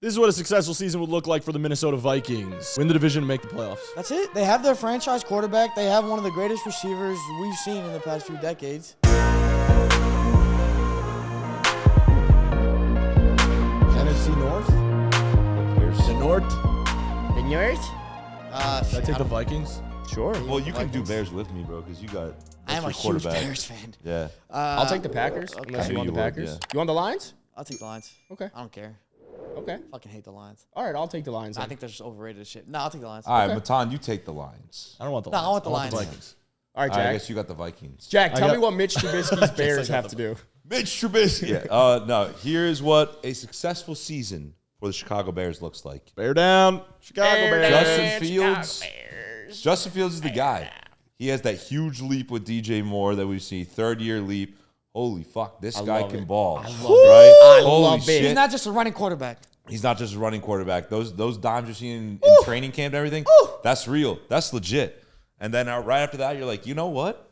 This is what a successful season would look like for the Minnesota Vikings. Win the division and make the playoffs. That's it. They have their franchise quarterback. They have one of the greatest receivers we've seen in the past few decades. NFC North? The North? The North? Should I take the Vikings? Sure. Well, you can do Bears with me, bro, because you got. I am a huge Bears fan. Yeah. I'll take the Packers, okay. unless you want the Packers. Yeah. You want the Lions? I'll take the Lions. Okay. I don't care. Okay. Fucking hate the Lions. All right, I'll take the Lions. I think they're just overrated as shit. No, I'll take the Lions. All right, Matan, you take the Lions. I don't want the No, Lions. I want the Lions. Vikings. All right, All right, I Jack. guess you got the Vikings. Jack, tell got- me what Mitch Trubisky's Bears have to do. Mitch Trubisky. Yeah. No, here's what a successful season for the Chicago Bears looks like. Bear down. Chicago Bears. Justin Fields is the guy. He has that huge leap with DJ Moore that we see, third-year leap. Holy fuck, this guy love can it. ball. I love right? it. I Holy love it. shit. He's not just a running quarterback. He's not just a running quarterback. Those dimes you're seeing in training camp and everything, that's real. That's legit. And then right after that, you're like, you know what?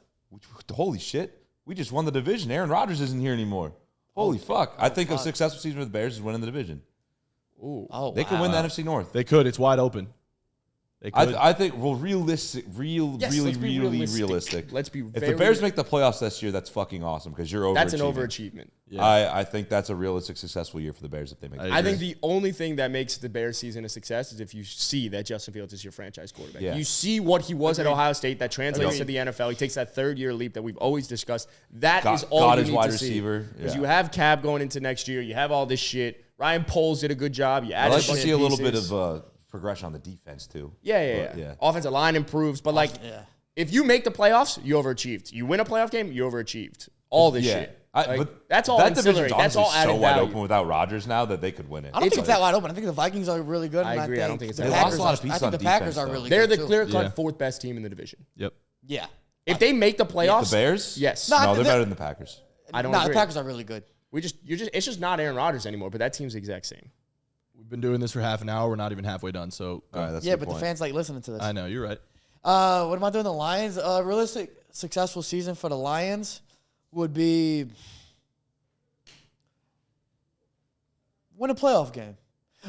Holy shit. We just won the division. Aaron Rodgers isn't here anymore. Holy fuck. I think a successful season for the Bears is winning the division. Ooh. Oh, They could win the NFC North. They could. It's wide open. They could. I think, well, really Let's be realistic. Let's be If the Bears make the playoffs this year, that's fucking awesome because you're overachieving. That's an overachievement. Yeah. I think that's a realistic, successful year for the Bears if they make the I I playoffs. think the only thing that makes the Bears season a success is if you see that Justin Fields is your franchise quarterback. Yeah. You see what he was at Ohio State that translates to the NFL. He takes that third-year leap that we've always discussed. That is all got you his need wide to see. receiver. Because Yeah. you have Cab going into next year. You have all this shit. Ryan Poles did a good job. You I added like a to bunch see of a little bit pieces. of progression on the defense too. Yeah. Offensive line improves, but like, if you make the playoffs, you overachieved. You win a playoff game, you overachieved. All this shit. Like, but that's all that ancillary. division's That's all honestly added so wide value. open without Rodgers now that they could win it. I don't think it's that wide open. I think the Vikings are really good. I and agree. I don't think it's the that They wide lost a lot of pieces I think on the Packers defense, are though. really They're good. the too. clear-cut Yeah. fourth best team in the division. Yep. Yeah. If they make the playoffs, The Bears? yes. No, No, they're they're- better than the Packers. I don't No, agree. the Packers are really good. It's just not Aaron Rodgers anymore, but that team's the exact same. We've been doing this for half an hour. We're not even halfway done. So All right, that's Yeah, a good but point. the fans like listening to this. I know you're right. What am I doing? The Lions. Realistic successful season for the Lions would be win a playoff game.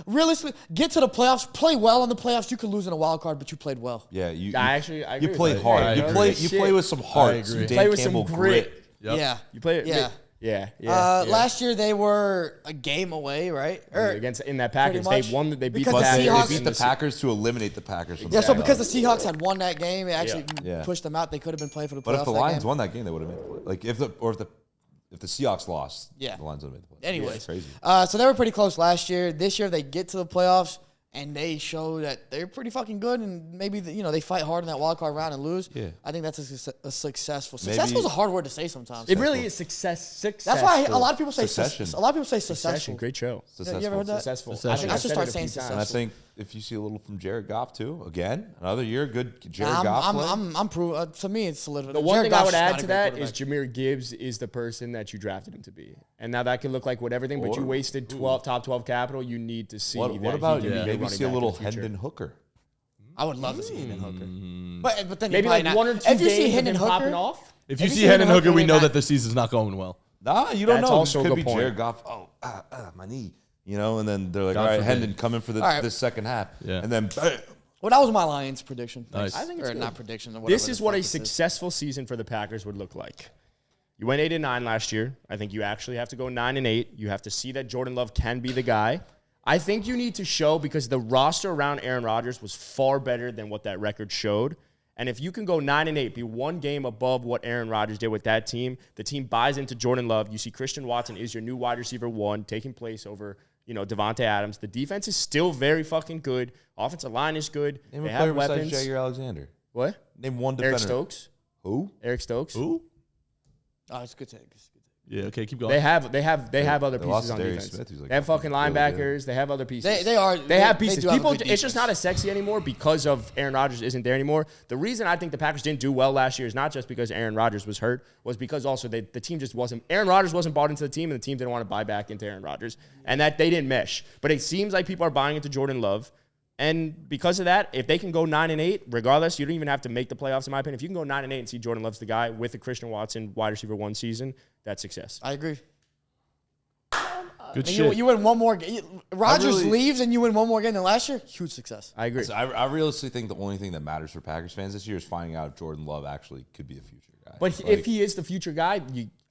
Realistically, get to the playoffs, play well in the playoffs. You could lose in a wild card, but you played well. Yeah, you I you agree with play that. hard. I You agree. play with some heart. I Some agree. Dan Play with some Campbell grit. Yep. Yeah. You play it. Yeah. Yeah. Last year they were a game away, right? Or- Against in that Packers, pretty they much. won. They beat Because the the Packers. They Seahawks- beat the Packers to eliminate the Packers from yeah, the so playoffs. because the Seahawks had won that game, it actually Yeah. pushed them out. They could have been playing for the playoffs. But if the that Lions game. won that game, they would have made the play. Like if the Seahawks lost, Yeah. the Lions would have made the play. Anyways, It's crazy. So they were pretty close last year. This year they get to the playoffs and they show that they're pretty fucking good. And maybe they fight hard in that wild card round and lose. Yeah. I think that's a successful. Maybe- Successful is a hard word to say sometimes. It really is success. That's why a lot of people say Succession. a lot of people say Succession. successful. Great show. You ever heard that? Successful. Succession. I should start said it a saying few times. And I think if you see a little from Jared Goff too, again, another year, good Jared Goff play. I'm proving. To me, it's solidified. The one Jared thing I Goff's would just add not a to great that is quarterback. Jahmyr Gibbs is the person that you drafted him to be. And now that can look like everything, but Or- you wasted top 12 capital. You need to see What that about he can be a maybe running see a back in little the future. Hendon Hooker? I would love to see Hendon Hooker. But then Maybe like one or two if you games see of Hendon him popping Hooker, off. If you If you see see Hendon Hendon Hooker, we Hooker, know not- that the season's not going well. Nah, you don't That's know. also a Could good be point. Jared Goff. Oh, my knee. And then they're like, God all right, forbid. Hendon coming for All right. this second half. Yeah. And then bam. well, that was my Lions prediction. Nice. I think it's Or good. not prediction. Or This whatever is the what fuck a this is. successful season for the Packers would look like. You went 8-9 last year. I think you actually have to go 9-8. You have to see that Jordan Love can be the guy. I think you need to show because the roster around Aaron Rodgers was far better than what that record showed. And if you can go 9-8, be one game above what Aaron Rodgers did with that team, the team buys into Jordan Love. You see Christian Watson is your new wide receiver 1, taking place over Devontae Adams. The defense is still very fucking good. Offensive line is good. Name They a have player besides weapons. Jair Alexander. What? Name one defender. Eric Stokes. Who? Eric Stokes. Who? Oh, it's a good take. It's a good take. Yeah. Okay. Keep going. They have other They lost pieces on Darius defense. Smith, who's like they have fucking really good. linebackers. They have other pieces. They are. They have pieces. do have a People, good it's just defense. not as sexy anymore because of Aaron Rodgers isn't there anymore. The reason I think the Packers didn't do well last year is not just because Aaron Rodgers was hurt, was because also the team just wasn't. Aaron Rodgers wasn't bought into the team, and the team didn't want to buy back into Aaron Rodgers, and that they didn't mesh. But it seems like people are buying into Jordan Love. And because of that, if they can go 9-8, regardless, you don't even have to make the playoffs, in my opinion. If you can go 9-8 and see Jordan Love's the guy with a Christian Watson wide receiver 1 season, that's success. I agree. Good And shit. you win one more game. Rodgers really- leaves and you win one more game than last year. Huge success. I agree. So I realistically think the only thing that matters for Packers fans this year is finding out if Jordan Love actually could be a future guy. But if he is the future guy,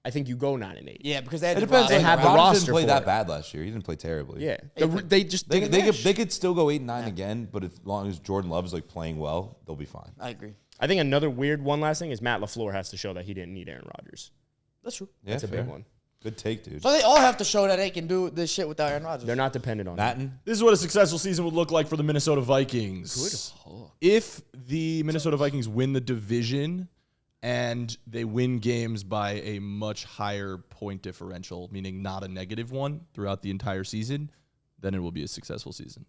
I think you go 9-8. Yeah, because they had it the depends. roster. They have the Rodgers roster didn't play for that it. bad last year. He didn't play terribly. Yeah, they just They, didn't they, mesh. they could still go 8-9 again, but as long as Jordan Love is like playing well, they'll be fine. I agree. I think another weird one last thing is Matt LaFleur has to show that he didn't need Aaron Rodgers. That's true. Yeah, That's a fair. big one. Good take, dude. So they all have to show that they can do this shit without Aaron Rodgers. They're not dependent on him. Matan, This is what a successful season would look like for the Minnesota Vikings. If the Minnesota Vikings win the division and they win games by a much higher point differential, meaning not a negative one throughout the entire season, then it will be a successful season.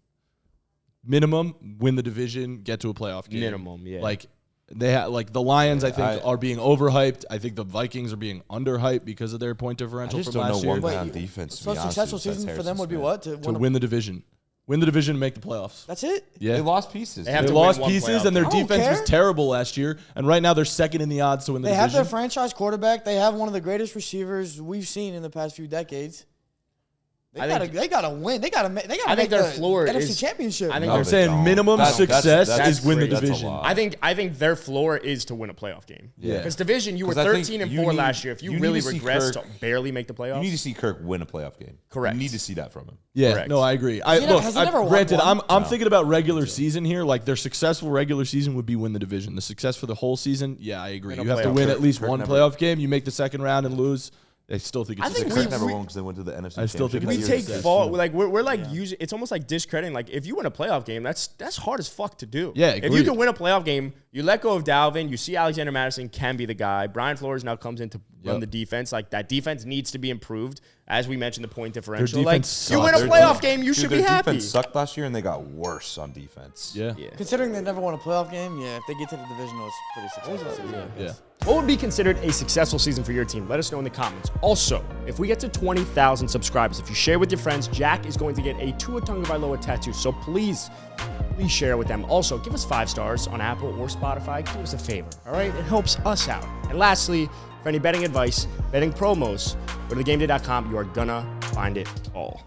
Minimum, win the division, get to a playoff game. Minimum, yeah. Like the Lions, I think, are being overhyped. I think the Vikings are being underhyped because of their point I differential just from don't know last year. one guy Wait, on defense. So a successful season for them would be what? To win the division. Win the division and make the playoffs. That's it? Yeah. They lost pieces. They have They to win lost one pieces, playoff and their game. I don't defense was care. terrible last year. And right now, they're second in the odds to win the They have division. their franchise quarterback. They have one of the greatest receivers we've seen in the past few decades. They gotta win. They gotta make their the floor NFC is- Championship. I think No, I'm they're they saying don't. minimum That's success is win the crazy. That's a division. lot. I think their floor is to win a playoff game. Yeah. Because division, you were 'Cause I think 13-4 you need- last year. If you you need really to see regress to Kirk- barely make the You playoffs, need to see Kirk win a playoff game. Correct. You need to see that from him. Yeah, Correct. no, I agree. Has he never won Granted, one? I'm thinking about regular season here. Like their successful regular season would be win the division. The success for the whole season, yeah, I agree. Win a You have to playoff. win at least Kirk one never- playoff game. You make the second round and lose. I still think it's I a think success. Kirk never won because they went to the NFC. I still think Championship we it's that take year. success. fault. Like we're like using. It's almost like discrediting. Like if you win a playoff game, that's hard as fuck to do. Yeah, If you agreed. can win a playoff game, you let go of Dalvin. You see Alexander Madison can be the guy. Brian Flores now comes in to run Yep. the defense. Like that defense needs to be improved. As we mentioned, the point differential. defense Like sucks. you win a Their playoff game, you Dude, should their be happy. defense sucked last year, and they got worse on defense. Yeah. Yeah. Considering they never won a playoff game, yeah, if they get to the divisional, it's pretty successful. Yeah. What would be considered a successful season for your team? Let us know in the comments. Also, if we get to 20,000 subscribers, if you share with your friends, Jack is going to get a Tua Tagovailoa tattoo. So please share with them. Also, give us 5 stars on Apple or Spotify. Do us a favor, all right? It helps us out. And lastly, for any betting advice, betting promos, go to thegameday.com. You are gonna find it all.